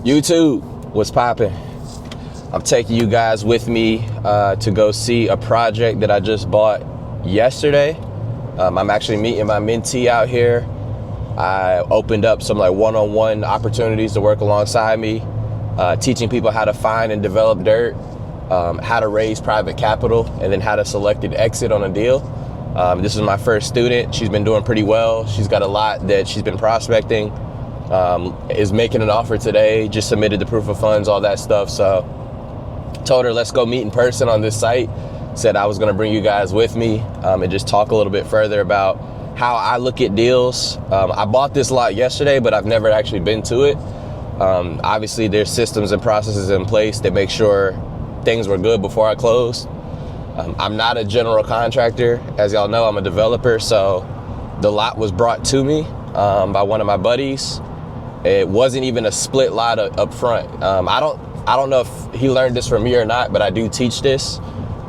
YouTube, what's poppin'? I'm taking you guys with me to go see a project that I just bought yesterday. I'm actually meeting my mentee out here. I opened up some like one-on-one opportunities to work alongside me, teaching people how to find and develop dirt, how to raise private capital, and then how to select an exit on a deal. This is my first student. She's been doing pretty well. She's got a lot that she's been prospecting. Is making an offer today, just submitted the proof of funds, all that stuff. So told her, let's go meet in person on this site. Said I was gonna bring you guys with me and just talk a little bit further about how I look at deals. I bought this lot yesterday, but I've never actually been to it. Obviously there's systems and processes in place that make sure things were good before I closed. I'm not a general contractor. As y'all know, I'm a developer. So the lot was brought to me by one of my buddies. It wasn't even a split lot up front. I don't know if he learned this from me or not, but I do teach this.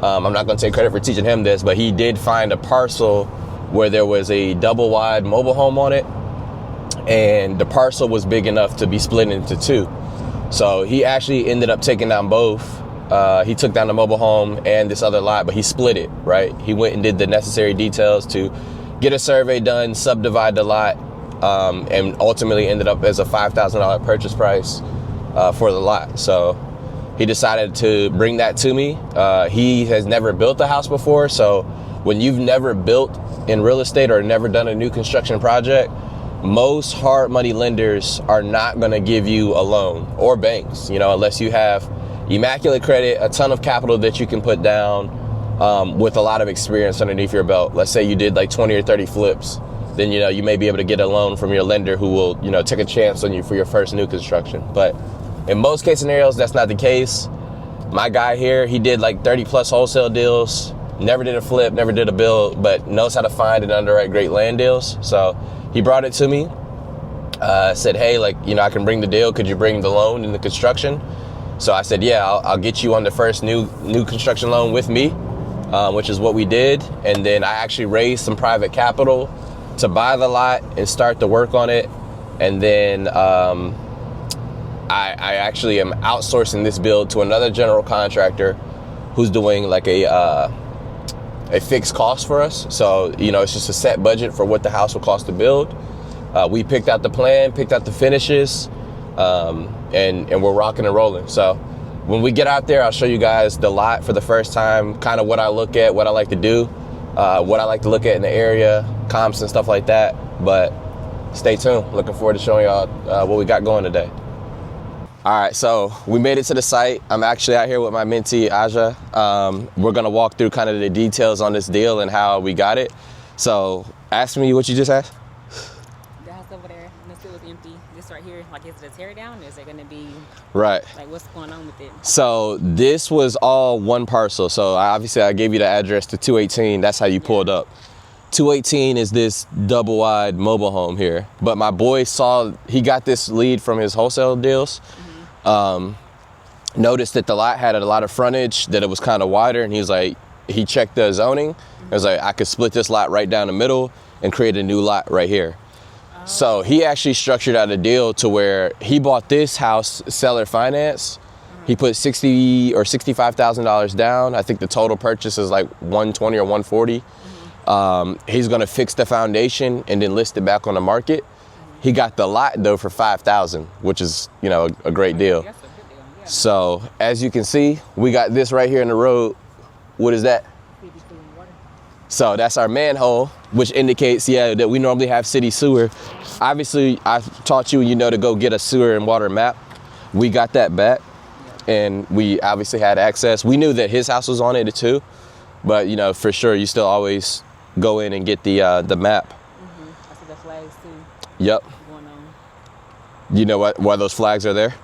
I'm not gonna take credit for teaching him this, but he did find a parcel where there was a double wide mobile home on it, and the parcel was big enough to be split into two. So he actually ended up taking down both. He took down the mobile home and this other lot, but he split it, right? He went and did the necessary details to get a survey done, subdivide the lot, and ultimately ended up as a $5,000 purchase price for the lot. So he decided to bring that to me. He has never built a house before, so when you've never built in real estate or never done a new construction project, most hard money lenders are not going to give you a loan, or banks, unless you have immaculate credit, a ton of capital that you can put down with a lot of experience underneath your belt. Let's say you did like 20 or 30 flips, then you may be able to get a loan from your lender who will take a chance on you for your first new construction. But in most case scenarios, that's not the case. My guy here, he did like 30 plus wholesale deals, never did a flip, never did a build, but knows how to find and underwrite great land deals. So he brought it to me, said, hey, I can bring the deal. Could you bring the loan and the construction? So I said, yeah, I'll get you on the first new construction loan with me, which is what we did. And then I actually raised some private capital to buy the lot and start to work on it. And then I actually am outsourcing this build to another general contractor who's doing like a fixed cost for us. So, it's just a set budget for what the house will cost to build. We picked out the plan, picked out the finishes, and we're rocking and rolling. So when we get out there, I'll show you guys the lot for the first time, kind of what I look at, what I like to do, what I like to look at in the area, comps and stuff like that. But stay tuned. Looking forward to showing y'all what we got going today. All right, so we made it to the site. I'm actually out here with my mentee, Aza. We're gonna walk through kind of the details on this deal and how we got it. So ask me what you just asked. The house over there, and it was empty. This right here, is it a tear down? Is it gonna be, right? What's going on with it? So this was all one parcel. So obviously I gave you the address to 218. That's how you pulled up. 218 is this double wide mobile home here. But my boy he got this lead from his wholesale deals. Noticed that the lot had a lot of frontage, that it was kind of wider, and he checked the zoning. He was like, I could split this lot right down the middle and create a new lot right here. So he actually structured out a deal to where he bought this house seller finance. He put $60,000 or $65,000 down. I think the total purchase is like 120 or 140. He's gonna fix the foundation and then list it back on the market. He got the lot though for $5,000, which is a great deal. That's a good deal. Yeah. So as you can see, we got this right here in the road. What is that? So that's our manhole, which indicates, that we normally have city sewer. Obviously, I taught you, to go get a sewer and water map. We got that back, and we obviously had access. We knew that his house was on it too, but for sure, you still always go in and get the map. I see the flags too. Yep. Going on. You know why those flags are there?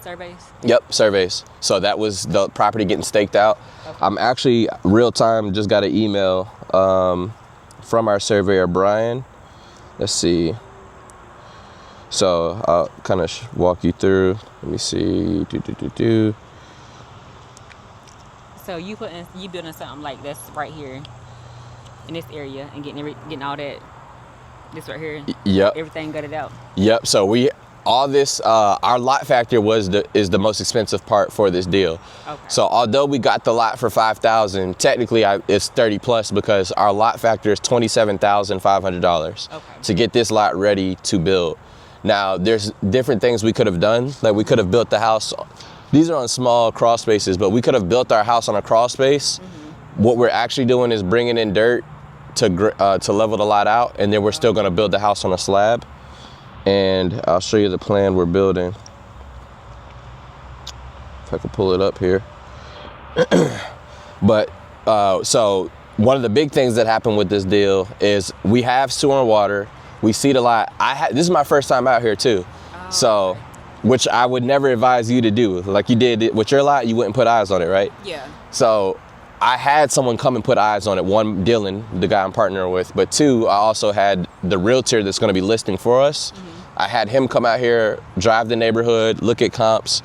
Surveys? Yep, surveys. So that was the property getting staked out. Okay. I'm actually real time just got an email from our surveyor, Brian. Let's see. So I'll kind of walk you through. Let me see. So you building something like this right here in this area and getting all that, this right here. Yep. Everything gutted out. Yep. So all this, our lot factor is the most expensive part for this deal. Okay. So although we got the lot for $5,000, technically it's 30 plus because our lot factor is $27,500 to get this lot ready to build. Now there's different things we could have done. Like we could have built the house. These are on small crawl spaces, but we could have built our house on a crawl space. What we're actually doing is bringing in dirt to level the lot out, and then we're still going to build the house on a slab. And I'll show you the plan we're building. If I can pull it up here. But so one of the big things that happened with this deal is we have sewer and water. We see the lot. This is my first time out here too. So, which I would never advise you to do. Like you did with your lot, you wouldn't put eyes on it, right? Yeah. So I had someone come and put eyes on it. One, Dylan, the guy I'm partnering with, but two, I also had the realtor that's going to be listing for us. I had him come out here, drive the neighborhood, look at comps.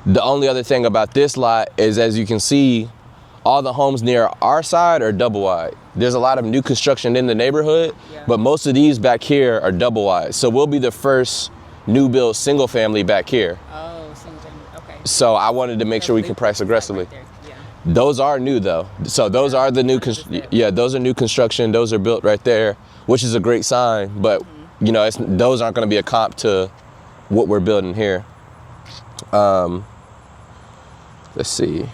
The only other thing about this lot is, as you can see, all the homes near our side are double wide. There's a lot of new construction in the neighborhood, but most of these back here are double wide. So we'll be the first new build single family back here. Oh, single family. Okay. So I wanted to make sure we can price aggressively. Those are new though. So those are the new, those are new construction. Those are built right there, which is a great sign. But you know, those aren't going to be a comp to what we're building here. Let's see.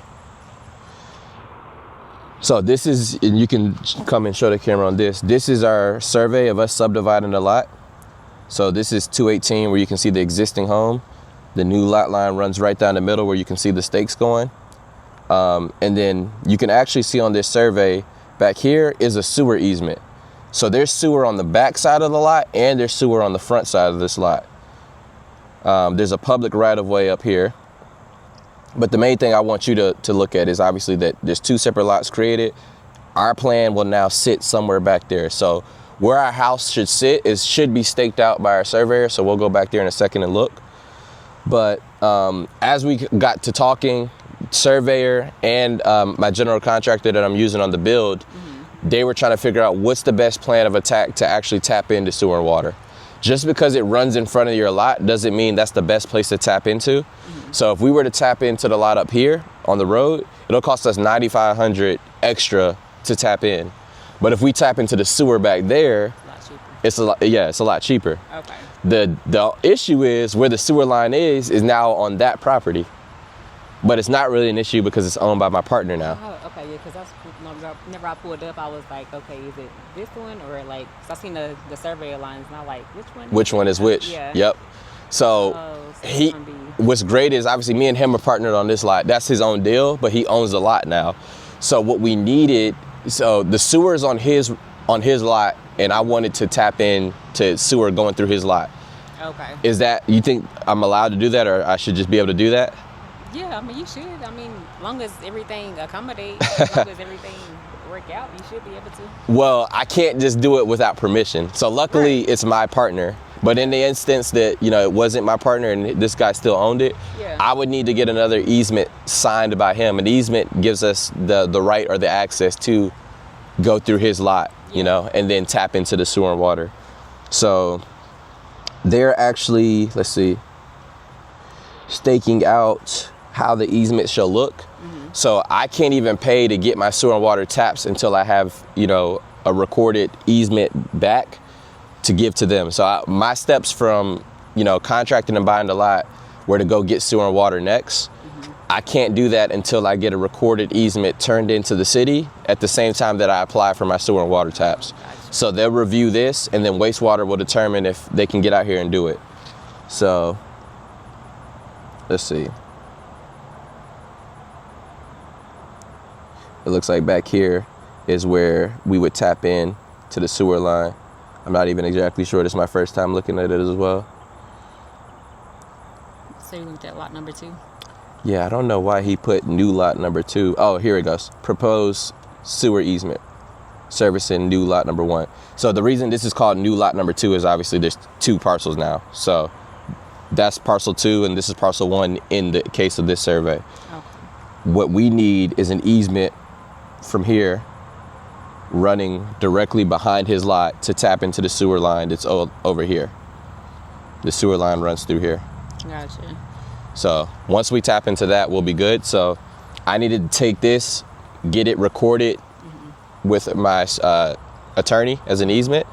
So this is, and you can come and show the camera on this. This is our survey of us subdividing the lot. So this is 218 where you can see the existing home. The new lot line runs right down the middle where you can see the stakes going. And then you can actually see on this survey back here is a sewer easement. So there's sewer on the back side of the lot and there's sewer on the front side of this lot. There's a public right of way up here. But the main thing I want you to look at is obviously that there's two separate lots created. Our plan will now sit somewhere back there. So where our house should sit should be staked out by our surveyor. So we'll go back there in a second and look. But as we got to talking, surveyor and my general contractor that I'm using on the build, they were trying to figure out what's the best plan of attack to actually tap into sewer and water. Just because it runs in front of your lot doesn't mean that's the best place to tap into. So if we were to tap into the lot up here on the road, it'll cost us $9,500 extra to tap in. But if we tap into the sewer back there, it's a lot cheaper. Okay. The issue is where the sewer line is now on that property. But it's not really an issue because it's owned by my partner now. Oh, okay, yeah, because that's whenever I pulled up, I was like, okay, is it this one or like? Cause I seen the survey lines, and I'm like, which one? Which one is which? Yeah. Yep. So what's great is obviously me and him are partnered on this lot. That's his own deal, but he owns the lot now. So what we needed, so the sewer is on his lot, and I wanted to tap in to sewer going through his lot. Okay. Is that, you think I'm allowed to do that, or I should just be able to do that? Yeah, I mean, you should. I mean, as long as everything accommodates, as long as everything work out, you should be able to. Well, I can't just do it without permission. So luckily, It's my partner. But in the instance that, you know, it wasn't my partner and this guy still owned it, I would need to get another easement signed by him. An easement gives us the right or the access to go through his lot, you know, and then tap into the sewer and water. So they're actually, let's see, staking out how the easement shall look. So I can't even pay to get my sewer and water taps until I have, you know, a recorded easement back to give to them. So my steps from, you know, contracting and buying the lot were to go get sewer and water next. I can't do that until I get a recorded easement turned into the city at the same time that I apply for my sewer and water taps. So they'll review this, and then wastewater will determine if they can get out here and do it. So let's see. It looks like back here is where we would tap in to the sewer line. I'm not even exactly sure. This is my first time looking at it as well. So you looked at lot number 2? Yeah, I don't know why he put new lot number 2. Oh, here it goes. Proposed sewer easement. Servicing new lot number 1. So the reason this is called new lot number 2 is obviously there's 2 parcels now. So that's parcel 2 and this is parcel 1 in the case of this survey. Okay. What we need is an easement from here running directly behind his lot to tap into the sewer line that's over here. The sewer line runs through here. Gotcha. So once we tap into that, we'll be good. So I needed to take this, get it recorded with my attorney as an easement.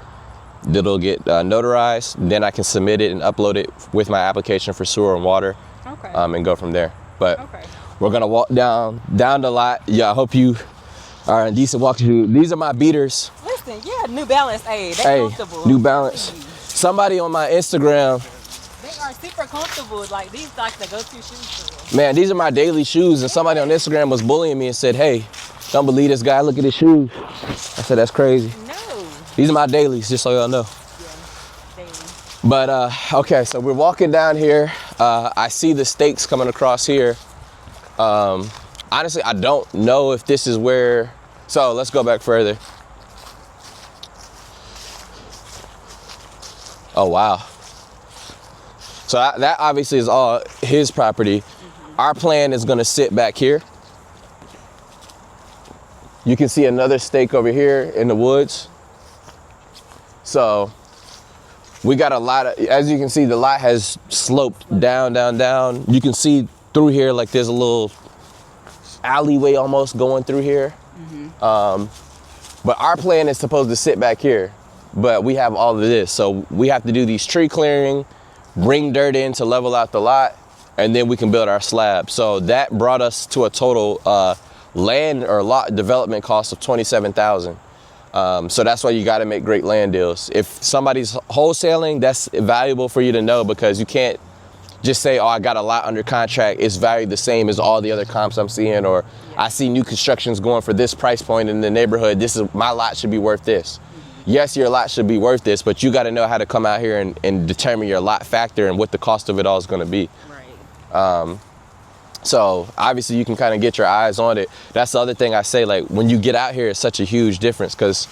That'll get notarized. Then I can submit it and upload it with my application for sewer and water. Okay. And go from there. But Okay. we're gonna walk down the lot. Yeah, I hope you are in decent walking shoes. These are my beaters. Listen, yeah, New Balance. Hey, they Hey, comfortable. New Balance. Somebody on my Instagram, They are super comfortable. Like these like the go-to shoes for man, these are my daily shoes. And somebody on Instagram was bullying me and said, hey, don't believe this guy, look at his shoes. I said, that's crazy. No. These are my dailies, just so y'all know. Yeah. Daily. But okay, so we're walking down here. I see the stakes coming across here. Honestly, I don't know if this is where, so let's go back further. Oh, wow. So that obviously is all his property. Our plan is gonna sit back here. You can see another stake over here in the woods. So we got a lot of, as you can see, the lot has sloped down, down, down. You can see through here, like there's a little alleyway almost going through here. But our plan is supposed to sit back here, but we have all of this. So we have to do these tree clearing, bring dirt in to level out the lot, and then we can build our slab. So that brought us to a total land or lot development cost of $27,000. So that's why you got to make great land deals. If somebody's wholesaling, that's valuable for you to know, because you can't just say, oh, I got a lot under contract. It's valued the same as all the other comps I'm seeing, or I see new constructions going for this price point in the neighborhood. This is my lot should be worth this. Yes, your lot should be worth this, but you got to know how to come out here and determine your lot factor and what the cost of it all is going to be. Right. So obviously you can kind of get your eyes on it. That's the other thing I say, like when you get out here, it's such a huge difference, because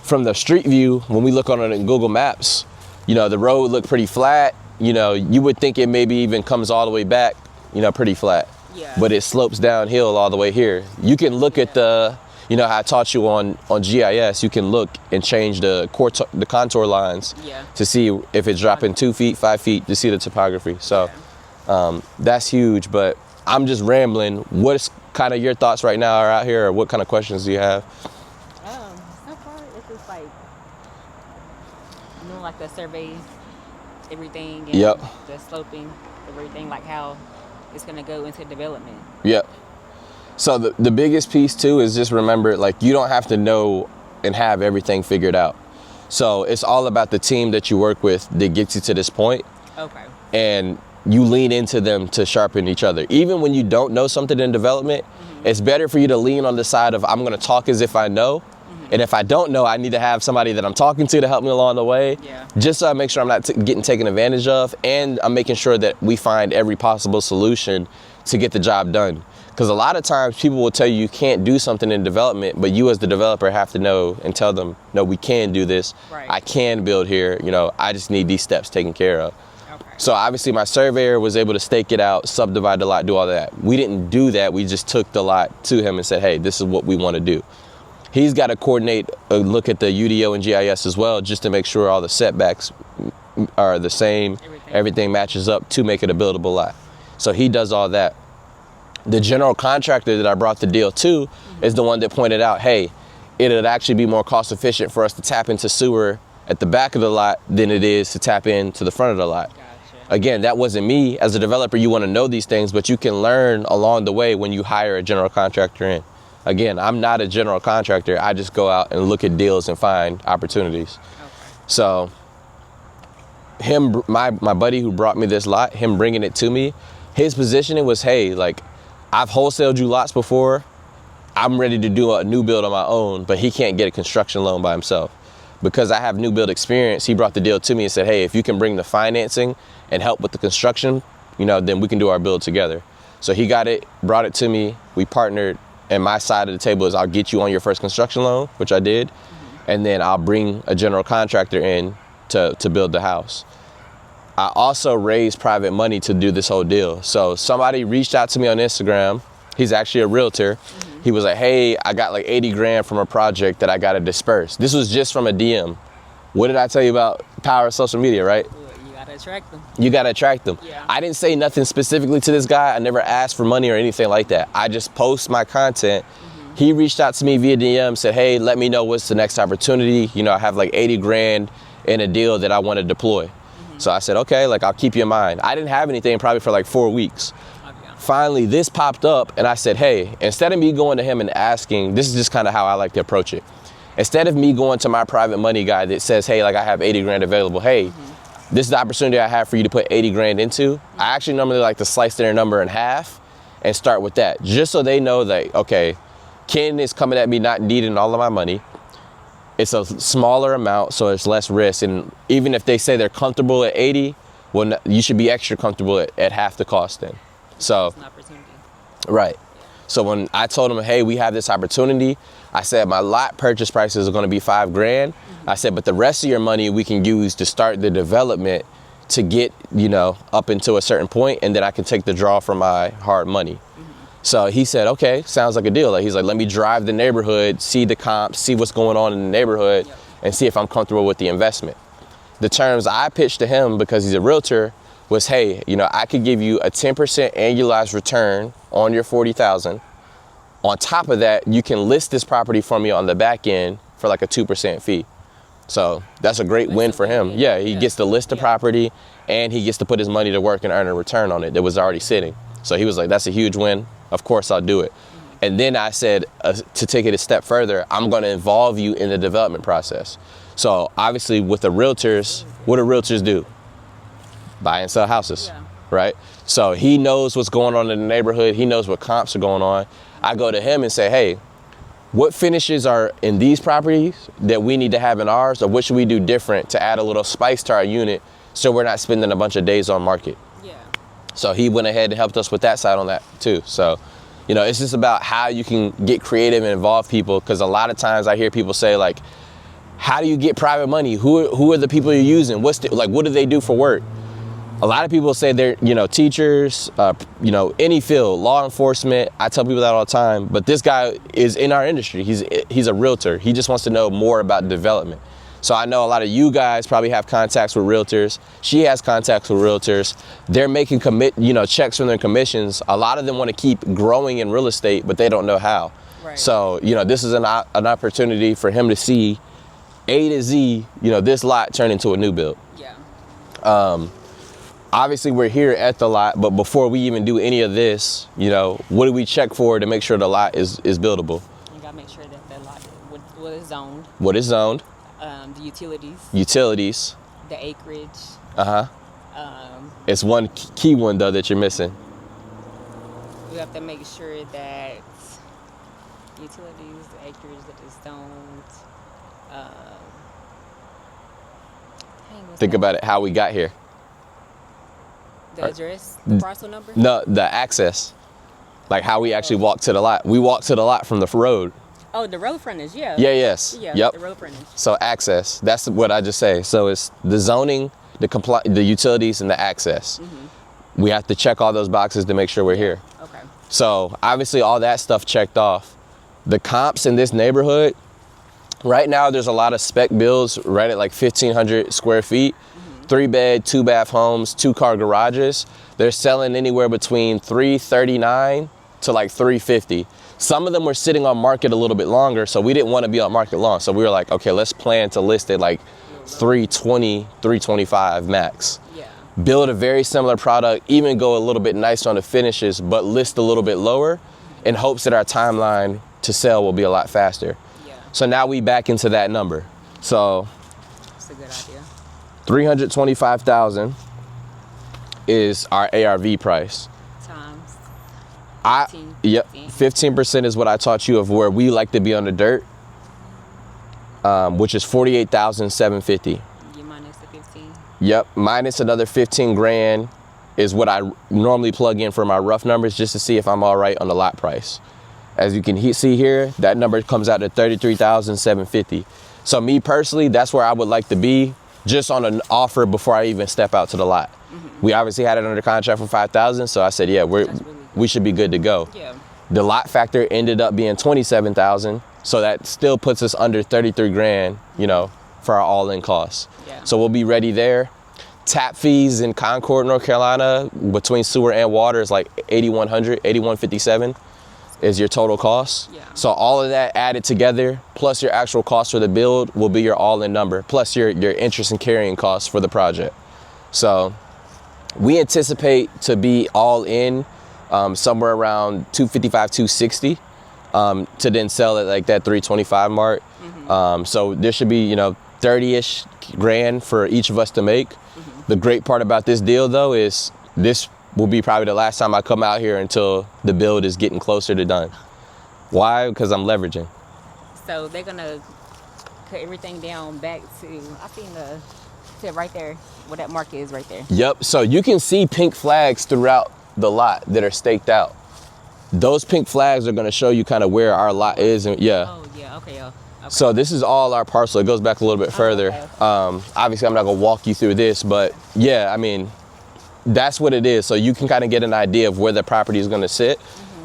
from the street view, when we look on it in Google Maps, you know, the road looked pretty flat. You know, you would think it maybe even comes all the way back, you know, pretty flat. Yeah. But it slopes downhill all the way here. You can look at the, you know, how I taught you on GIS, you can look and change the contour lines to see if it's dropping 2 feet, 5 feet, to see the topography. So that's huge, but I'm just rambling. What's kind of your thoughts right now are out here, or what kind of questions do you have? So far it's just like, you know, like the surveys, everything, and Yep. the sloping, everything, like how it's gonna go into development. Yep. So the biggest piece too is just remember, like, you don't have to know and have everything figured out. So it's all about the team that you work with that gets you to this point. Okay. And you lean into them to sharpen each other. Even when you don't know something in development, it's better for you to lean on the side of, I'm gonna talk as if I know. And if I don't know, I need to have somebody that I'm talking to help me along the way. Yeah. Just so I make sure I'm not getting taken advantage of, and I'm making sure that we find every possible solution to get the job done. Because a lot of times people will tell you you can't do something in development, but you as the developer have to know and tell them, no, we can do this. Right. I can build here. You know, I just need these steps taken care of. So obviously my surveyor was able to stake it out, subdivide the lot, do all that. We didn't do that. We just took the lot to him and said, hey, this is what we want to do. He's got to coordinate a look at the UDO and GIS as well, just to make sure all the setbacks are the same. Everything matches up to make it a buildable lot. So he does all that. The general contractor that I brought the deal to is the one that pointed out, hey, it'd actually be more cost efficient for us to tap into sewer at the back of the lot than it is to tap into the front of the lot. Again, that wasn't me. As a developer, you want to know these things, but you can learn along the way when you hire a general contractor in. Again, I'm not a general contractor. I just go out and look at deals and find opportunities. So him, my buddy who brought me this lot, him bringing it to me, his positioning was, hey, like, I've wholesaled you lots before. I'm ready to do a new build on my own, but he can't get a construction loan by himself. Because I have new build experience, he brought the deal to me and said, hey, if you can bring the financing and help with the construction, you know, then we can do our build together. So he got it, brought it to me, we partnered, and my side of the table is I'll get you on your first construction loan, which I did, and then I'll bring a general contractor in to build the house. I also raised private money to do this whole deal. So somebody reached out to me on Instagram. He's actually a realtor. He was like, hey, I got like 80 grand from a project that I got to disperse. This was just from a DM. What did I tell you about power of social media, right? You gotta attract them. You got to attract them. Yeah. I didn't say nothing specifically to this guy. I never asked for money or anything like that. I just post my content. He reached out to me via DM, said, hey, let me know what's the next opportunity. You know, I have like 80 grand in a deal that I want to deploy. So I said, okay, like I'll keep you in mind. I didn't have anything probably for like 4 weeks. Finally, this popped up and I said, hey, instead of me going to him and asking, this is just kind of how I like to approach it. Instead of me going to my private money guy that says, hey, like I have 80 grand available. Hey, this is the opportunity I have for you to put 80 grand into. I actually normally like to slice their number in half and start with that, just so they know that, okay, Ken is coming at me not needing all of my money. It's a smaller amount, so it's less risk. And even if they say they're comfortable at 80, well, you should be extra comfortable at half the cost then. So, It's an opportunity. right. So when I told them, hey, we have this opportunity, I said my lot purchase prices are going to be $5 grand. I said, but the rest of your money we can use to start the development to get, you know, up into a certain point, and then I can take the draw from my hard money. So he said, okay, sounds like a deal. Like, he's like, let me drive the neighborhood, see the comps, see what's going on in the neighborhood, and see if I'm comfortable with the investment. The terms I pitched to him, because he's a realtor, was, hey, you know, I could give you a 10% annualized return on your 40,000. On top of that, you can list this property for me on the back end for like a 2% fee. So that's a great win for him. Yeah, he gets to list the property and he gets to put his money to work and earn a return on it that was already sitting. So he was like, that's a huge win. Of course I'll do it. And then I said, to take it a step further, I'm going to involve you in the development process. So obviously with the realtors, what do realtors do? Buy and sell houses, right? So he knows what's going on in the neighborhood. He knows what comps are going on. I go to him and say, hey, what finishes are in these properties that we need to have in ours, or what should we do different to add a little spice to our unit so we're not spending a bunch of days on market? Yeah. So he went ahead and helped us with that side on that too. So, you know, it's just about how you can get creative and involve people, because a lot of times I hear people say, like, how do you get private money? Who are the people you're using? What do they do for work? A lot of people say they're, you know, teachers, you know, any field, law enforcement. I tell people that all the time, but this guy is in our industry. He's a realtor. He just wants to know more about development. So I know a lot of you guys probably have contacts with realtors. She has contacts with realtors. They're making checks from their commissions. A lot of them want to keep growing in real estate, but they don't know how. Right. So, you know, this is an opportunity for him to see A to Z, you know, this lot turn into a new build. Yeah. Obviously we're here at the lot, but before we even do any of this, you know, what do we check for to make sure the lot is buildable? You gotta make sure that the lot, what is zoned. What is zoned? The utilities. Utilities. The acreage. It's one key one though that you're missing. We have to make sure that utilities, the acreage that is zoned. Think about it, how we got here. The address, the parcel number? No, the access. Like how we actually walked to the lot. We walked to the lot from the road. Oh, the road frontage, yeah. Yeah, yes. Yeah, yep. The road frontage. So access, that's what I just say. So it's the zoning, the utilities, and the access. We have to check all those boxes to make sure we're here. Okay. So obviously all that stuff checked off. The comps in this neighborhood, right now there's a lot of spec builds right at like 1,500 square feet. 3-bed, 2-bath homes, 2-car garages. They're selling anywhere between $339 to like $350. Some of them were sitting on market a little bit longer, so we didn't want to be on market long. So we were like, okay, let's plan to list it like 320, 325 max. Yeah. Build a very similar product, even go a little bit nicer on the finishes, but list a little bit lower in hopes that our timeline to sell will be a lot faster. Yeah. So now we back into that number. So that's a good idea. 325,000 is our ARV price. Times 15. Yep, 15% is what I taught you of where we like to be on the dirt, which is 48,750. You minus the 15. Yep, minus another 15 grand is what I normally plug in for my rough numbers, just to see if I'm all right on the lot price. As you can see here, that number comes out to 33,750. So me personally, that's where I would like to be, just on an offer before I even step out to the lot. We obviously had it under contract for 5,000, so I said, yeah, we should be good to go. Yeah. The lot factor ended up being 27,000, so that still puts us under 33 grand, you know, for our all-in costs. Yeah. So we'll be ready there. tap fees in Concord, North Carolina, between sewer and water is like $8,100, $8,157 is your total cost. Yeah. So all of that added together, plus your actual cost for the build, will be your all-in number, plus your interest and carrying costs for the project. So we anticipate to be all in somewhere around 255, 260 to then sell at like that 325 mark. So there should be, 30-ish grand for each of us to make. The great part about this deal though is this will be probably the last time I come out here until the build is getting closer to done. Why? Because I'm leveraging. So they're gonna cut everything down back to, I seen to right there, where that mark is right there. Yep, so you can see pink flags throughout the lot that are staked out. Those pink flags are gonna show you kind of where our lot is, and yeah. Oh yeah, okay. So this is all our parcel. It goes back a little bit further. Okay. Obviously I'm not gonna walk you through this, but yeah, I mean, that's what it is. So you can kind of get an idea of where the property is gonna sit.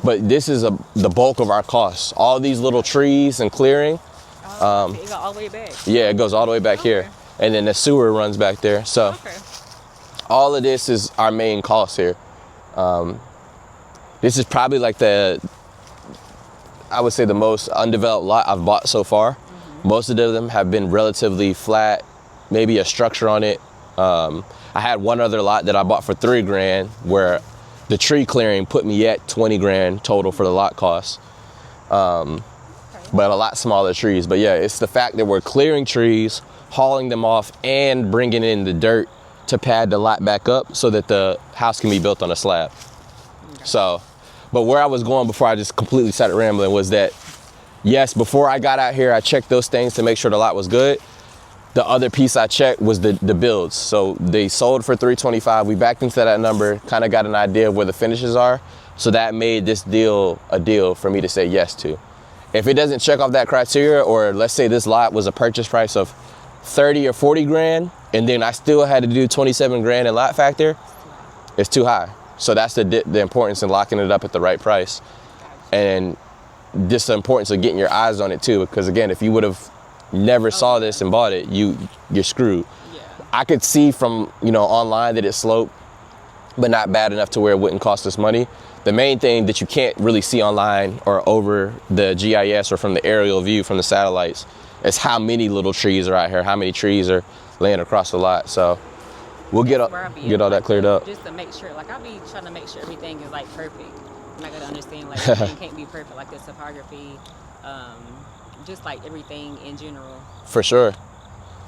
But this is the bulk of our costs. All these little trees and clearing. It goes all the way back. Yeah, it goes all the way back here. And then the sewer runs back there. So all of this is our main cost here. This is probably like I would say the most undeveloped lot I've bought so far. Most of them have been relatively flat, maybe a structure on it. I had one other lot that I bought for $3 grand where the tree clearing put me at 20 grand total for the lot cost. But a lot smaller trees. But yeah, it's the fact that we're clearing trees, hauling them off, and bringing in the dirt to pad the lot back up so that the house can be built on a slab. So, but where I was going before I just completely started rambling was that, yes, before I got out here, I checked those things to make sure the lot was good. The other piece I checked was the builds. So they sold for 325. We backed into that number, kind of got an idea of where the finishes are. So that made this deal a deal for me to say yes to. If it doesn't check off that criteria, or let's say this lot was a purchase price of 30 or 40 grand, and then I still had to do 27 grand in lot factor, it's too high. So that's the importance in locking it up at the right price. And just the importance of getting your eyes on it too, because again, if you would have never saw this and bought it, you're screwed. Yeah. I could see from online that it sloped, but not bad enough to where it wouldn't cost us money. The main thing that you can't really see online or over the GIS or from the aerial view from the satellites is how many little trees are out here, how many trees are laying across the lot. So we'll get all that cleared up. Just to make sure, like I'll be trying to make sure everything is like perfect. I'm not gonna understand like everything can't be perfect, like the topography, just like everything in general. For sure.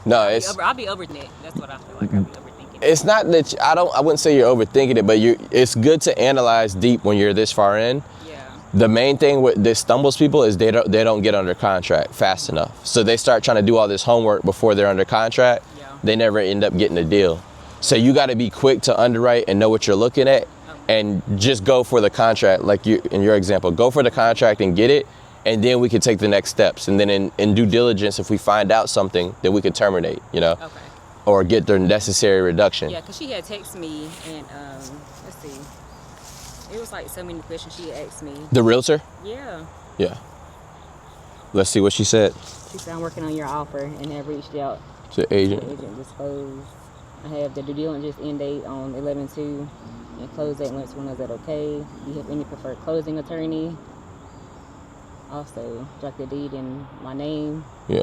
No, I'll be overthinking it. That's what I feel like. I'll be overthinking it. It's not that I wouldn't say you're overthinking it, but it's good to analyze deep when you're this far in. Yeah. The main thing that stumbles people is they don't get under contract fast enough. So they start trying to do all this homework before they're under contract. Yeah. They never end up getting a deal. So you got to be quick to underwrite and know what you're looking at, and just go for the contract. Like in your example, go for the contract and get it, and then we can take the next steps. And then in due diligence, if we find out something, then we could terminate, Okay. or get the necessary reduction. Yeah, because she had texted me, and let's see, it was like so many questions she had asked me. The realtor? Yeah. Yeah. Let's see what she said. She said, I'm working on your offer and have reached out To the agent. to the agent disclosed. I have the due diligence end date on 11/2 and close date once when is that okay? Do you have any preferred closing attorney? Also, drop the deed in my name. Yeah.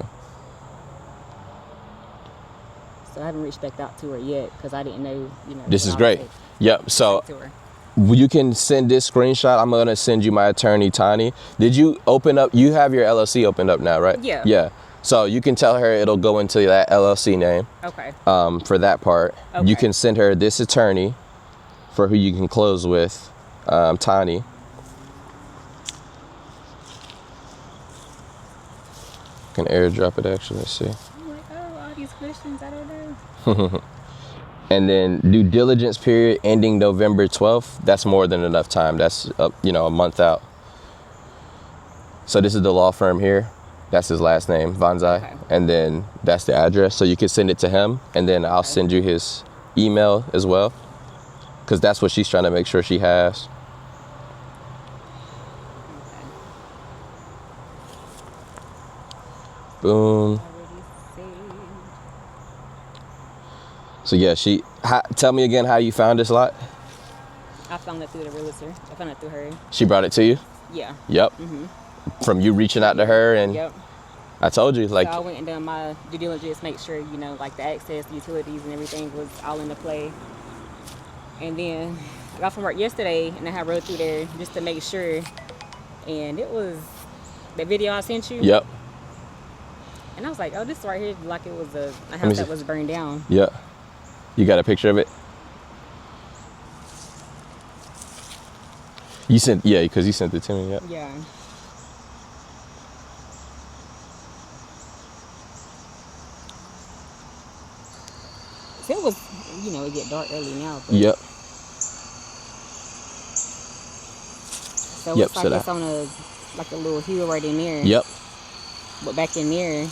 So I haven't reached back out to her yet because I didn't know, This is great. Yep. So to her. you can send this screenshot. I'm going to send you my attorney, Tani. Did you open up? You have your LLC opened up now, right? Yeah. Yeah. So you can tell her it'll go into that LLC name. Okay. For that part. Okay. You can send her this attorney for who you can close with, Tani. Can airdrop it actually. Let's see. I'm like, all these questions, I don't know. And then due diligence period ending November 12th. That's more than enough time. That's a month out. So this is the law firm here. That's his last name, Vanzai. Okay. And then that's the address. So you can send it to him, and then I'll send you his email as well, because that's what she's trying to make sure she has. Boom. So yeah, tell me again how you found this lot. I found it through the realtor. I found it through her. She brought it to you? Yeah. Yep. From you reaching out to her and Yep. I told you, like. So I went and done my due diligence, make sure, like the access, the utilities and everything was all into play. And then I got from work yesterday and I had rode through there just to make sure. And it was the video I sent you. Yep. And I was like, oh, this right here, like it was a house that was burned down. Yeah. You got a picture of it? You sent, yeah, because you sent it to me, Yeah. So it was, it get dark early now. But Yep. So it's like it's on a little hill right in there. Yep. But back in there.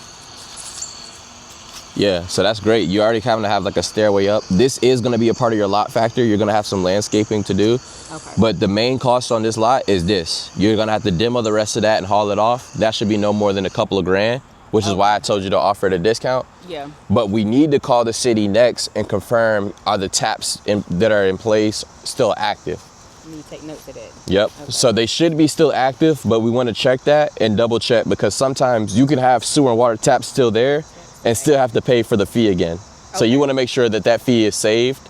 Yeah, so that's great. You already kind of have like a stairway up. This is going to be a part of your lot factor. You're going to have some landscaping to do. Okay. But the main cost on this lot is this. You're going to have to demo the rest of that and haul it off. That should be no more than a couple of grand, which is why I told you to offer it a discount. Yeah. But we need to call the city next and confirm, are the taps that are in place still active? You need to take notes of that. Yep. Okay. So they should be still active, but we want to check that and double check, because sometimes you can have sewer and water taps still there and still have to pay for the fee again. Okay. So you want to make sure that that fee is saved,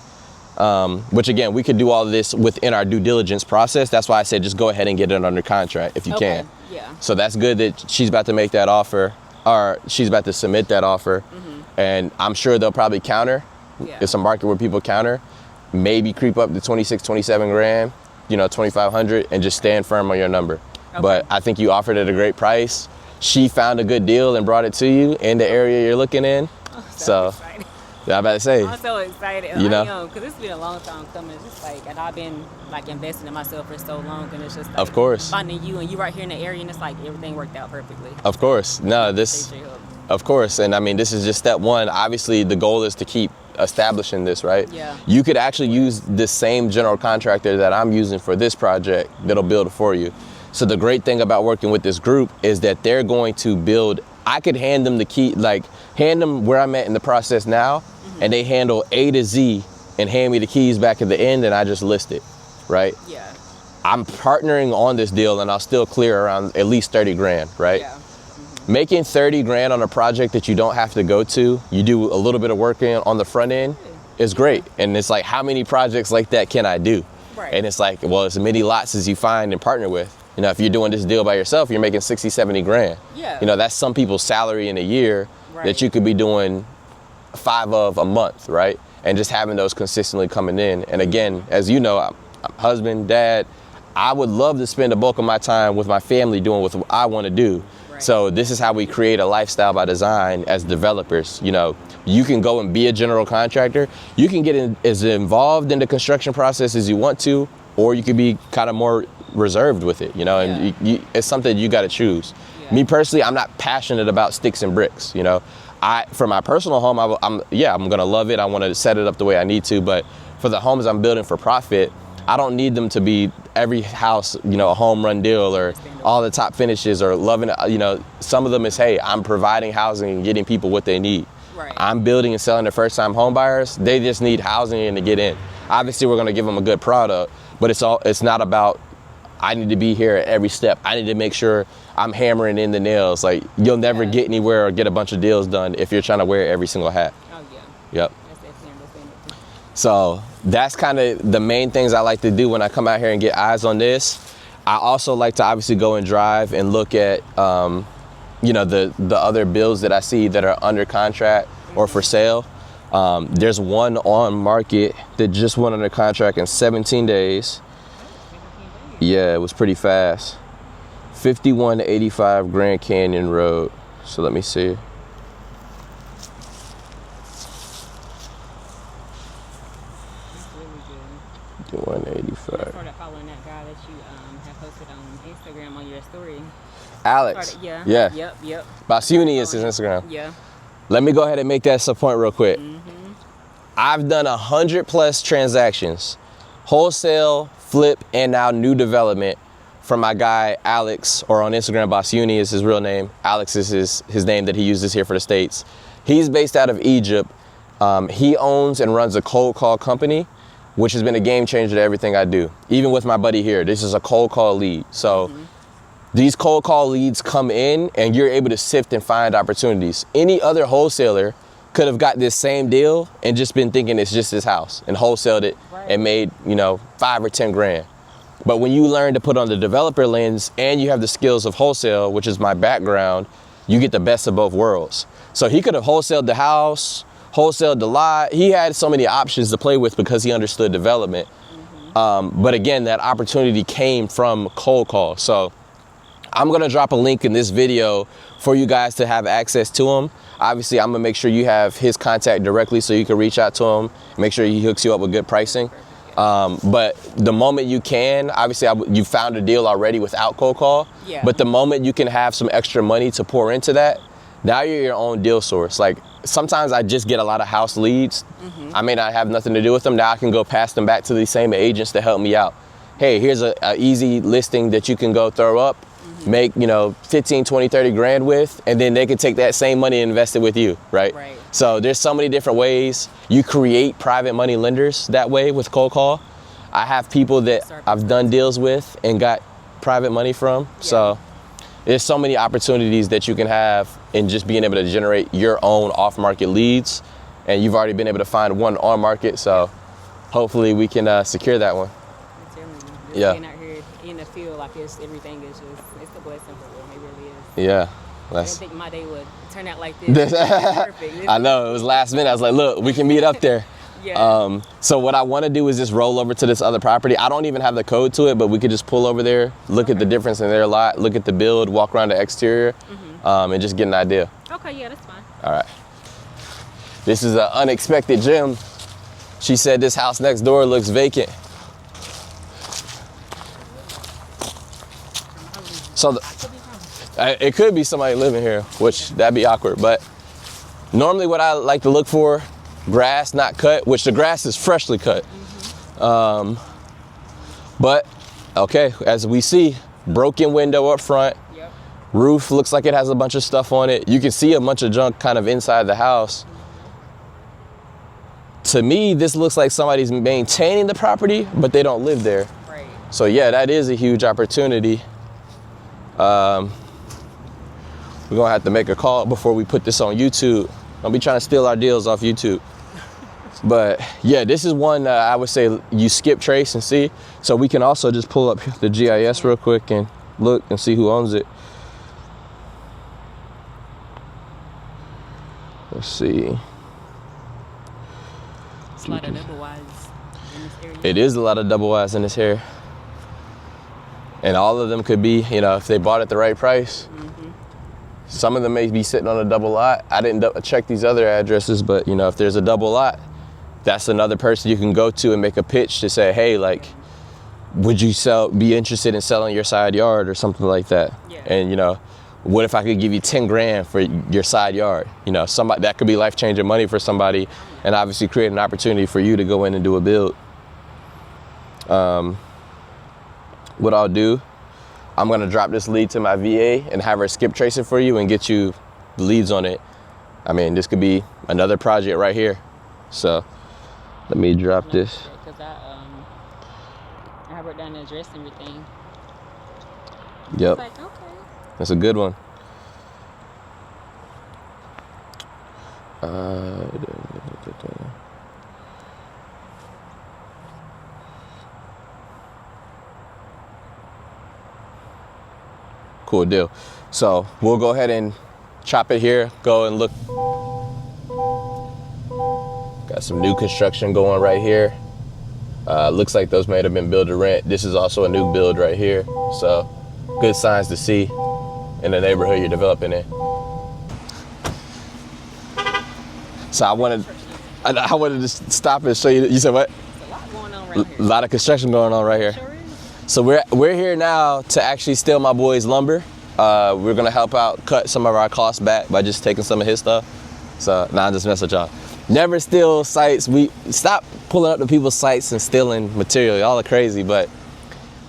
which again, we could do all of this within our due diligence process. That's why I said just go ahead and get it under contract if you can. Yeah. So that's good that she's about to make that offer, or she's about to submit that offer. And I'm sure they'll probably counter. Yeah. It's a market where people counter, maybe creep up to 26, 27 grand, 2,500, and just stand firm on your number. Okay. But I think you offered it a great price. She found a good deal and brought it to you in the area you're looking in. Oh, so excited. I'm about to say. I'm so excited. Because it's been a long time coming. It's just like, and I've been like investing in myself for so long, and it's just like, of course, finding you and you right here in the area, and it's like everything worked out perfectly. Of course. No, of course. And I mean, this is just step one. Obviously, the goal is to keep establishing this, right? Yeah. You could actually use the same general contractor that I'm using for this project that'll build it for you. So the great thing about working with this group is that they're going to build, I could hand them the key, hand them where I'm at in the process now, and they handle A to Z and hand me the keys back at the end, and I just list it, right? Yeah. I'm partnering on this deal, and I'll still clear around at least 30 grand, right? Yeah. Making 30 grand on a project that you don't have to go to, you do a little bit of work on the front end, is great. And it's like, how many projects like that can I do? Right. And it's like, well, as many lots as you find and partner with. If you're doing this deal by yourself, you're making 60, 70 grand. Yeah. That's some people's salary in a year that you could be doing 5 of a month, right? And just having those consistently coming in. And again, as you know, I'm husband, dad, I would love to spend the bulk of my time with my family doing what I want to do. Right. So this is how we create a lifestyle by design as developers. You can go and be a general contractor. You can get as involved in the construction process as you want to, or you could be kind of more reserved with it, and it's something you got to choose. Yeah. Me personally, I'm not passionate about sticks and bricks. For my personal home, I'm gonna love it. I want to set it up the way I need to. But for the homes I'm building for profit, I don't need them to be every house, a home run deal or all the top finishes or loving it. Some of them is, hey, I'm providing housing and getting people what they need. Right. I'm building and selling to first time home buyers. They just need housing and to get in. Obviously, we're gonna give them a good product, but it's not about, I need to be here at every step. I need to make sure I'm hammering in the nails. Like, you'll never get anywhere or get a bunch of deals done if you're trying to wear every single hat. Oh, yeah. Yep. That's definitely understandable. So that's kind of the main things I like to do when I come out here and get eyes on this. I also like to obviously go and drive and look at, the other bills that I see that are under contract or for sale. There's one on market that just went under contract in 17 days. Yeah, it was pretty fast. 5185 Grand Canyon Road. So let me see. That's really good. 185. I started following that guy that you have posted on Instagram on your story. Alex. Yeah. Yep. Basuni is his Instagram. Yeah. Let me go ahead and make that a point real quick. I've done 100+ transactions, wholesale, flip, and now new development from my guy Alex, or on Instagram, Basuni is his real name. Alex is his name that he uses here for the States. He's based out of Egypt. He owns and runs a cold call company, which has been a game changer to everything I do. Even with my buddy here, this is a cold call lead. So these cold call leads come in and you're able to sift and find opportunities. Any other wholesaler could have got this same deal and just been thinking it's just his house and wholesaled it and made, 5 or 10 grand. But when you learn to put on the developer lens and you have the skills of wholesale, which is my background, you get the best of both worlds. So he could have wholesaled the house, wholesaled the lot. He had so many options to play with because he understood development. But again, that opportunity came from cold call. So I'm gonna drop a link in this video for you guys to have access to him. Obviously, I'm gonna make sure you have his contact directly so you can reach out to him, make sure he hooks you up with good pricing. But the moment you can, obviously you found a deal already without cold call, but the moment you can have some extra money to pour into that, now you're your own deal source. Like sometimes I just get a lot of house leads. I may not have nothing to do with them. Now I can go pass them back to these same agents to help me out. Hey, here's a easy listing that you can go throw up, make 15, 20, 30 grand with, and then they can take that same money and invest it with you, right? So there's so many different ways you create private money lenders that way with cold call. I have people that I've done deals with and got private money from. So there's so many opportunities that you can have in just being able to generate your own off-market leads, and you've already been able to find one on market. So hopefully we can secure that one. I'm telling you, being out here in the field like everything is it's a blessing for them. It really is. Yeah. I didn't think my day would turn out like this. Perfect. I know, it was last minute. I was like, look, we can meet up there. So what I want to do is just roll over to this other property. I don't even have the code to it, but we could just pull over there, look at the difference in their lot, look at the build, walk around the exterior, and just get an idea. Okay, yeah, that's fine. All right. This is an unexpected gem. She said this house next door looks vacant. So it could be somebody living here, which that'd be awkward. But normally what I like to look for, grass not cut, which the grass is freshly cut. But okay, as we see, broken window up front. Roof looks like it has a bunch of stuff on it. You can see a bunch of junk kind of inside the house. To me, this looks like somebody's maintaining the property, but they don't live there. So yeah, that is a huge opportunity. We're gonna have to make a call before we put this on YouTube. Don't be trying to steal our deals off YouTube. But yeah, this is one I would say you skip trace and see. So we can also just pull up the GIS real quick and look and see who owns it. Let's see. It's a lot of double wides in this area. It is a lot of double wides in this area. And all of them could be, if they bought at the right price. Some of them may be sitting on a double lot. I didn't check these other addresses, but if there's a double lot, that's another person you can go to and make a pitch to say, hey, like, would you be interested in selling your side yard or something like that? And what if I could give you 10 grand for your side yard? Somebody that could be life-changing money for somebody, and obviously create an opportunity for you to go in and do a build. What I'll do, I'm gonna drop this lead to my VA and have her skip trace it for you and get you the leads on it. I mean, this could be another project right here. So let me drop this. Because I wrote down the address and everything. Yep. Like, okay. That's a good one. Cool deal. So we'll go ahead and chop it here, go and look. Got some new construction going right here. Looks like those may have been build to rent. This is also a new build right here. So good signs to see in the neighborhood you're developing in. So I wanted to stop and show you. You said what? There's a lot going on right here. A lot of construction going on right here. Sure is. So we're here now to actually steal my boy's lumber. We're gonna help out cut some of our costs back by just taking some of his stuff. So I'm just messing with y'all. Never steal sites. We stop pulling up to people's sites and stealing material. Y'all are crazy, but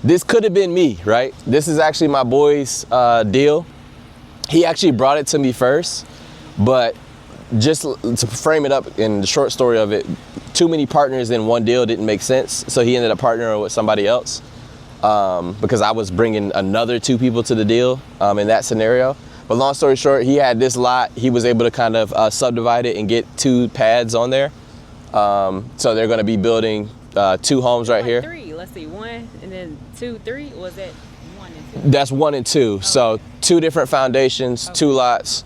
this could have been me, right? This is actually my boy's deal. He actually brought it to me first, but just to frame it up in the short story of it, too many partners in one deal didn't make sense. So he ended up partnering with somebody else because I was bringing another 2 people to the deal in that scenario. But long story short, he had this lot. He was able to kind of subdivide it and get 2 pads on there. So they're going to be building 2 homes right here. 3. Let's see, 1 and then 2, 3. Or was that 1 and 2? That's 1 and 2. Okay. So 2 different foundations, okay. 2 lots.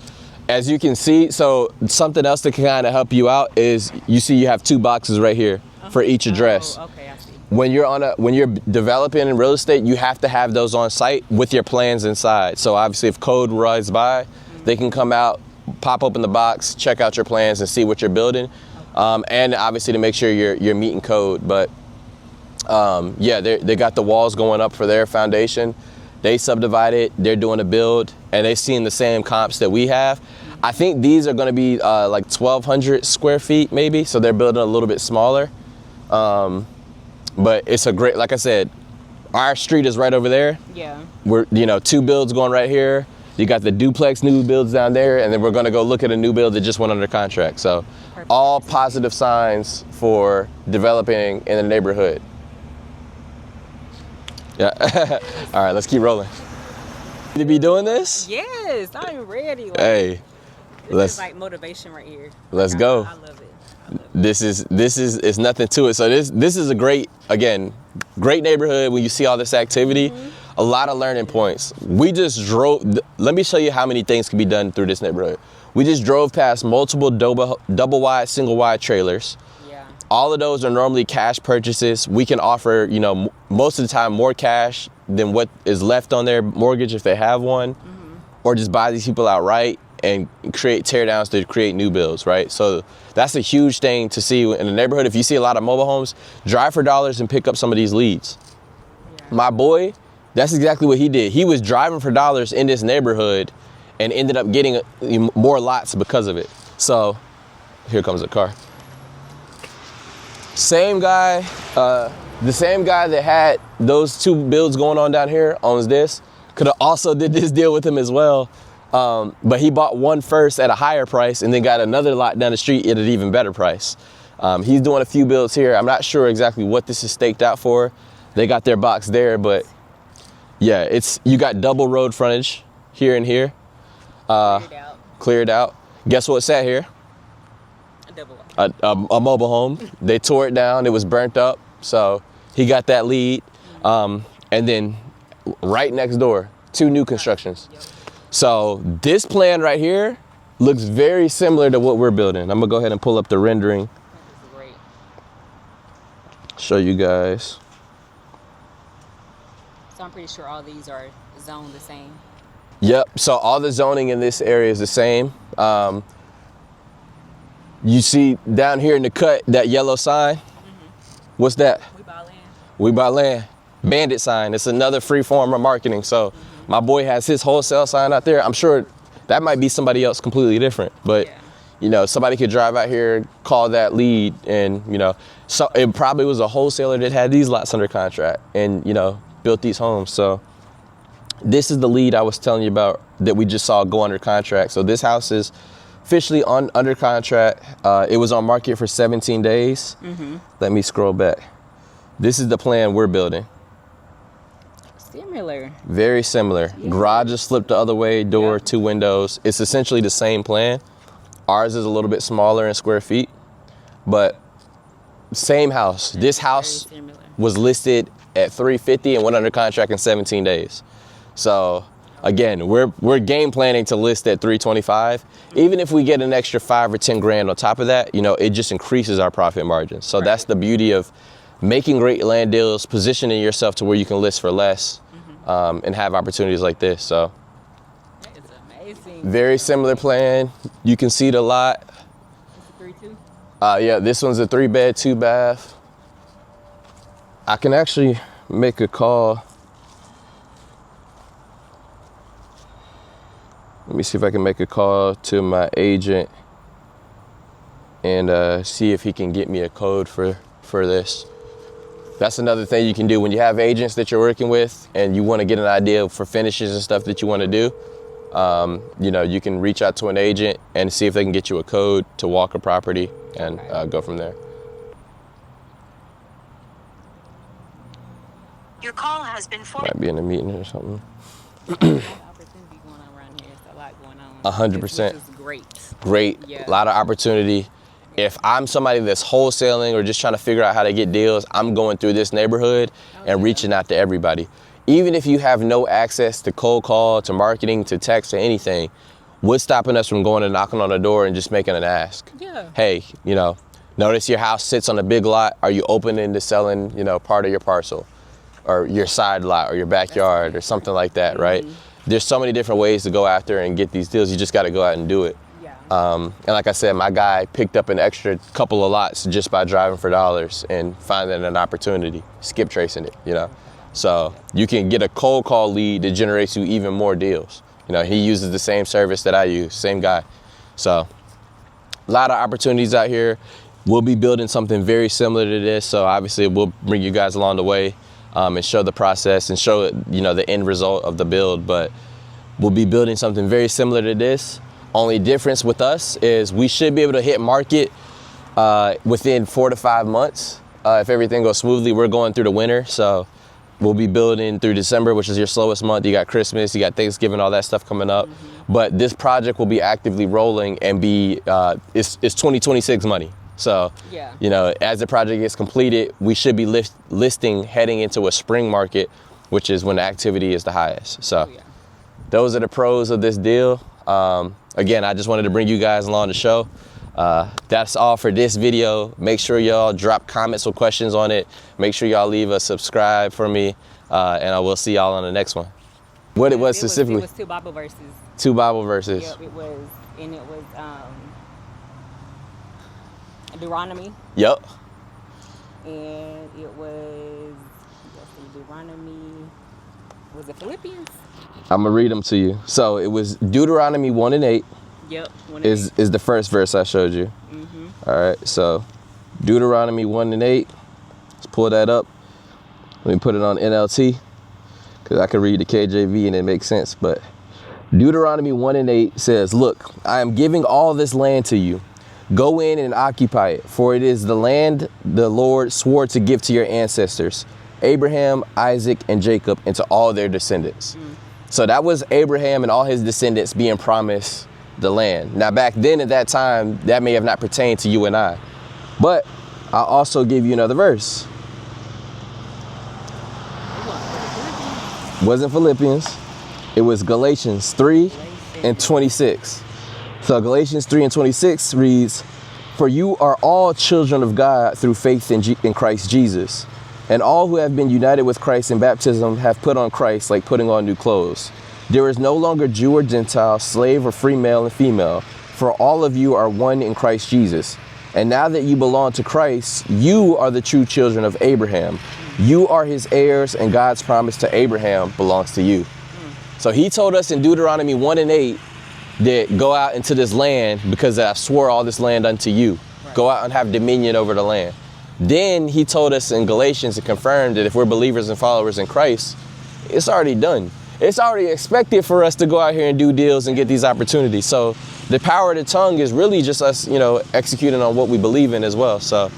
As you can see, so something else that can kind of help you out is you see you have 2 boxes right here for each address. Oh, okay, I see. When you're developing in real estate, you have to have those on site with your plans inside. So obviously, if code rides by, they can come out, pop open the box, check out your plans, and see what you're building. And obviously to make sure you're meeting code. But yeah, they got the walls going up for their foundation. They subdivided, they're doing a build, and they're seeing the same comps that we have. I think these are gonna be like 1,200 square feet maybe, so they're building a little bit smaller. But it's a great, like I said, our street is right over there. Yeah. We're, 2 builds going right here. You got the duplex new builds down there, and then we're gonna go look at a new build that just went under contract. So perfect. All positive signs for developing in the neighborhood. Yeah. All right, let's keep rolling. To be doing this? Yes, I'm ready. Like, hey, this is like motivation right here. Let's like, go. I love it. This is it's nothing to it. So this is a great neighborhood when you see all this activity. A lot of learning points. We just drove. Let me show you how many things can be done through this neighborhood. We just drove past multiple double wide, single wide trailers. All of those are normally cash purchases. We can offer, most of the time more cash than what is left on their mortgage if they have one, or just buy these people outright and create teardowns to create new builds, right? So that's a huge thing to see in the neighborhood. If you see a lot of mobile homes, drive for dollars and pick up some of these leads. Yeah. My boy, that's exactly what he did. He was driving for dollars in this neighborhood and ended up getting more lots because of it. So here comes a car. Same guy, the same guy that had those 2 builds going on down here owns this. Could have also did this deal with him as well. But he bought one first at a higher price and then got another lot down the street at an even better price. He's doing a few builds here. I'm not sure exactly what this is staked out for. They got their box there, but yeah, you got double road frontage here and here. Cleared out. Guess what's at here? A mobile home. They tore it down. It was burnt up. So he got that lead. And then right next door, 2 new constructions. So this plan right here looks very similar to what we're building. I'm gonna go ahead and pull up the rendering. Great. Show you guys. So I'm pretty sure all these are zoned the same. Yep, so all the zoning in this area is the same. You see down here in the cut, that yellow sign? What's that? We buy land. We buy land. Bandit sign, it's another free form of marketing. So my boy has his wholesale sign out there. I'm sure that might be somebody else completely different, but somebody could drive out here, call that lead, and so it probably was a wholesaler that had these lots under contract and built these homes. So this is the lead I was telling you about that we just saw go under contract. So this house is officially under contract. It was on market for 17 days. Let me scroll back. This is the plan we're building. Similar. Very similar. Yeah. Garage is flipped the other way, door, 2 windows. It's essentially the same plan. Ours is a little bit smaller in square feet, but same house. This house was listed at $350 and went under contract in 17 days. So again, we're game planning to list at $325. Even if we get an extra 5 or 10 grand on top of that, it just increases our profit margin. So that's the beauty of making great land deals, positioning yourself to where you can list for less, and have opportunities like this. So that is amazing. Very similar plan. You can see the lot. It's a 3-2? Yeah, this one's a 3-bed, 2-bath. I can actually make a call. Let me see if I can make a call to my agent and see if he can get me a code for this. That's another thing you can do when you have agents that you're working with and you want to get an idea for finishes and stuff that you want to do. You know, you can reach out to an agent and see if they can get you a code to walk a property and go from there. Your call has been forwarded. Might be in a meeting or something. Opportunity going on around here. It's a lot going on. 100%. Which is great. Great, Yeah. a lot of opportunity. If I'm somebody that's wholesaling or just trying to figure out how to get deals, I'm going through this neighborhood and reaching out to everybody. Even if you have no access to cold call, to marketing, to text, to anything, what's stopping us from going and knocking on the door and just making an ask? Yeah. Hey, you know, notice your house sits on a big lot. Are you open into selling, you know, part of your parcel or your side lot or your backyard or something like that, right? There's so many different ways to go after and get these deals. You just got to go out and do it. Yeah. And like I said, my guy picked up an extra couple of lots just by driving for dollars and finding an opportunity, skip tracing it, you know? So you can get a cold call lead that generates you even more deals. You know, he uses the same service that I use, same guy. So a lot of opportunities out here. We'll be building something very similar to this. So obviously we'll bring you guys along the way and show the process and show, you know, the end result of the build. But we'll be building something very similar to this. Only difference with us is we should be able to hit market within 4 to 5 months. If everything goes smoothly, we're going through the winter. So we'll be building through December, which is your slowest month. You got Christmas, you got Thanksgiving, all that stuff coming up. But this project will be actively rolling and be, it's 2026 money. So, you know, as the project gets completed, we should be listing heading into a spring market, which is when the activity is the highest. So those are the pros of this deal. Again, I just wanted to bring you guys along the show. That's all for this video. Make sure y'all drop comments or questions on it. Make sure y'all leave a subscribe for me, and I will see y'all on the next one. What it was specifically? It was 2 Bible verses. 2 Bible verses. Yep, it was, and it was Deuteronomy, Yep. and it was, let's see, Deuteronomy, was it Philippians? I'm gonna read them to you. So it was Deuteronomy 1 and 8. Yep. Is the first verse I showed you. All right, so Deuteronomy 1 and 8. Let's pull that up. Let me put it on NLT because I can read the KJV and it makes sense. But Deuteronomy 1 and 8 says, "Look, I am giving all this land to you. Go in and occupy it, for it is the land the Lord swore to give to your ancestors, Abraham, Isaac, and Jacob, and to all their descendants." So that was Abraham and all his descendants being promised the land. Now back then at that time, that may have not pertained to you and I. But I'll also give you another verse. Wasn't Philippians. It was Galatians 3 and 26. So Galatians 3 and 26 reads, "For you are all children of God through faith in Christ Jesus. And all who have been united with Christ in baptism have put on Christ like putting on new clothes. There is no longer Jew or Gentile, slave or free, male and female, for all of you are one in Christ Jesus. And now that you belong to Christ, you are the true children of Abraham. You are his heirs, and God's promise to Abraham belongs to you." So he told us in Deuteronomy 1 and 8 that go out into this land because I swore all this land unto you. Go out and have dominion over the land. Then he told us in Galatians to confirm that if we're believers and followers in Christ, it's already done. It's already expected for us to go out here and do deals and get these opportunities. So the power of the tongue is really just us, you know, executing on what we believe in as well. So,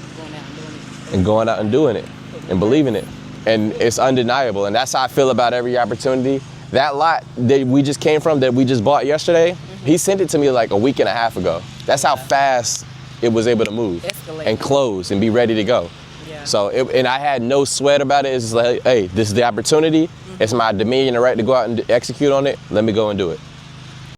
going out and doing it and believing it. And it's undeniable. And that's how I feel about every opportunity. That lot that we just came from, that we just bought yesterday, he sent it to me like a week and a half ago. That's how fast it was able to move and close and be ready to go. So, and I had no sweat about it. It's just like, hey, this is the opportunity. It's my dominion and right to go out and execute on it. Let me go and do it.